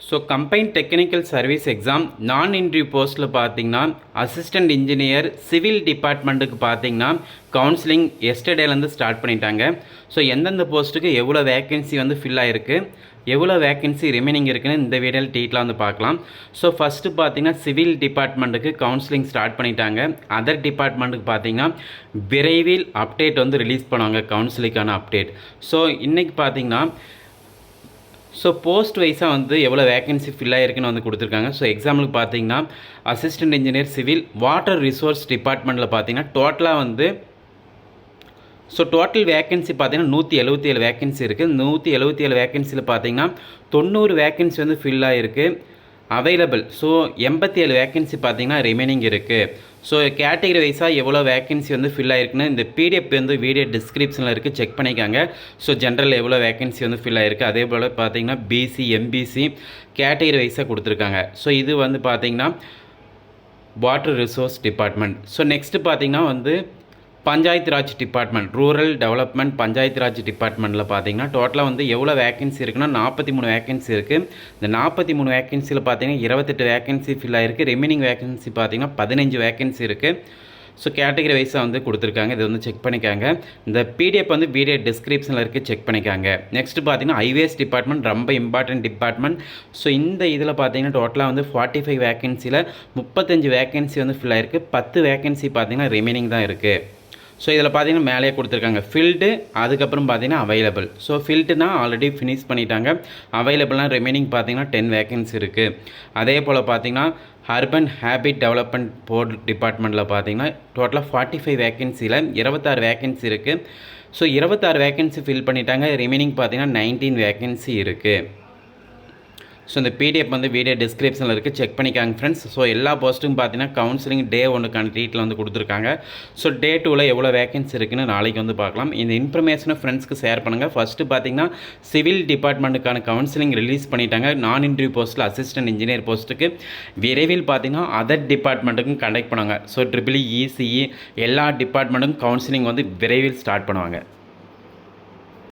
So combine technical service exam நான் interview போஸ்ட்டில் பார்த்தீங்கன்னா அசிஸ்டன்ட் இன்ஜினியர் சிவில் டிபார்ட்மெண்ட்டுக்கு பார்த்தீங்கன்னா கவுன்சிலிங் எஸ்டர்டேலேருந்து ஸ்டார்ட் பண்ணிட்டாங்க. ஸோ எந்தெந்த போஸ்ட்டுக்கு எவ்வளோ வேக்கன்சி வந்து ஃபில் ஆகிருக்கு, எவ்வளோ வேக்கன்சி ரிமைனிங் இருக்குன்னு இந்த வீடியோவில் டீட்டெயிலாக வந்து பார்க்கலாம். ஸோ ஃபஸ்ட்டு பார்த்தீங்கன்னா சிவில் டிபார்ட்மெண்ட்டுக்கு கவுன்சிலிங் ஸ்டார்ட் பண்ணிட்டாங்க. அதர் டிபார்ட்மெண்ட்டுக்கு பார்த்தீங்கன்னா விரைவில் அப்டேட் வந்து ரிலீஸ் பண்ணுவாங்க, கவுன்சிலிங்கான அப்டேட். ஸோ இன்றைக்கி பார்த்தீங்கன்னா போஸ்ட் வைஸாக வந்து எவ்வளோ வேக்கன்சி ஃபில் ஆகிருக்குன்னு வந்து கொடுத்துருக்காங்க. ஸோ எக்ஸாம்பிளுக்கு பார்த்தீங்கன்னா assistant engineer civil water resource டிபார்ட்மெண்ட்டில் பார்த்தீங்கன்னா டோட்டலாக வந்து டோட்டல் வேக்கன்சி பார்த்தீங்கன்னா 177 வேக்கன்சி இருக்குது. 177 வேக்கன்சியில் பார்த்தீங்கன்னா 90 வேக்கன்சி வந்து ஃபில் ஆகிருக்கு. அவைலபிள் 87 வேக்கன்சி பார்த்தீங்கன்னா ரிமைனிங் இருக்குது. ஸோ கேட்டகரி வைஸாக எவ்வளோ வேக்கன்சி வந்து ஃபில் ஆகிருக்குன்னு இந்த பிடிஎஃப் வந்து வீடியோ டிஸ்கிரிப்ஷனில் இருக்குது, செக் பண்ணிக்காங்க. ஸோ ஜென்ரல் எவ்வளோ வேக்கன்சி வந்து ஃபில் ஆகிருக்கு, அதே போல் பார்த்தீங்கன்னா பிசி எம்பிசி கேட்டகரி வைஸாக கொடுத்துருக்காங்க. ஸோ இது வந்து பார்த்தீங்கன்னா water resource department. So next பார்த்தீங்கன்னா வந்து panchayat Raj department, rural development panchayat Raj டிபார்ட்மெண்ட்டில் பார்த்தீங்கன்னா டோட்டலாக வந்து எவ்வளோ வேக்கன்சி இருக்குன்னா 43 வேக்கன்சி இருக்குது. இந்த 43 வேக்கன்சியில் பார்த்தீங்கன்னா 28 வேக்கன்சி ஃபில் ஆகிருக்கு. ரிமைனிங் வேக்கன்சி பார்த்தீங்கன்னா 15 வேக்கன்சி இருக்குது. ஸோ கேட்டகரி வைஸாக வந்து கொடுத்துருக்காங்க, இது வந்து செக் பண்ணிக்காங்க. இந்த பிடிஎஃப் வந்து வீடியோ டிஸ்கிரிப்ஷனில் இருக்குது, செக் பண்ணிக்காங்க. நெக்ஸ்ட்டு பார்த்தீங்கன்னா ஹைவேஸ் டிபார்ட்மெண்ட் ரொம்ப இம்பார்ட்டன்ட் டிபார்ட்மெண்ட். ஸோ இந்த இதில் பார்த்தீங்கன்னா டோட்டலாக வந்து 45 வேக்கன்சியில் 35 வேக்கன்சி வந்து ஃபில் ஆகிருக்கு. 10 வேக்கன்சி பார்த்தீங்கன்னா ரிமைனிங் தான் இருக்குது. ஸோ இதில் பார்த்தீங்கன்னா மேலேயே கொடுத்துருக்காங்க ஃபில்டு, அதுக்கப்புறம் பார்த்தீங்கன்னா அவைலபிள். ஸோ ஃபில்டுனா ஆல்ரெடி ஃபினிஷ் பண்ணிட்டாங்க. அவைலபிள்னால் ரிமைனிங் பார்த்தீங்கன்னா 10 வேக்கன்சி இருக்குது. அதே போல் பார்த்தீங்கன்னா அர்பன் ஹேபிட் டெவலப்மெண்ட் போர்டு டிபார்ட்மெண்ட்டில் பார்த்தீங்கன்னா டோட்டலாக 45 வேக்கன்சியில் 26 வேக்கன்சி இருக்குது. ஸோ 26 வேக்கன்சி ஃபில் பண்ணிட்டாங்க. ரிமைனிங் பார்த்தீங்கன்னா 19 வேக்கன்சி இருக்குது. ஸோ இந்த பிடிஎஃப் வந்து வீடியோ டிஸ்கிரிப்ஷனில் இருக்குது, செக் பண்ணிக்காங்க ஃப்ரெண்ட்ஸ். ஸோ எல்லா போஸ்ட்டுக்கும் பார்த்தீங்கன்னா கவுன்சிலிங் டே 1க்கான டீட்டில் வந்து கொடுத்துருக்காங்க. ஸோ டே 2ல் எவ்வளோ வேக்கன்சி இருக்குன்னு நாளைக்கு வந்து பார்க்கலாம். இந்த இன்ஃபர்மேஷனை ஃப்ரெண்ட்ஸ்க்கு ஷேர் பண்ணுங்கள். ஃபஸ்ட்டு பார்த்தீங்கன்னா சிவில் டிபார்ட்மெண்ட்டுக்கான கவுன்சிலிங் ரிலீஸ் பண்ணிட்டாங்க. நான் இன்டர்வியூ போஸ்ட்டில் அசிஸ்டன்ட் இன்ஜினியர் போஸ்ட்டுக்கு விரைவில் பார்த்தீங்கன்னா அதர் டிபார்ட்மெண்ட்டுக்கும் கண்டக்ட் பண்ணுவாங்க. ஸோ EEE எல்லா டிபார்ட்மெண்ட்டுக்கும் கவுன்சிலிங் வந்து விரைவில் ஸ்டார்ட் பண்ணுவாங்க.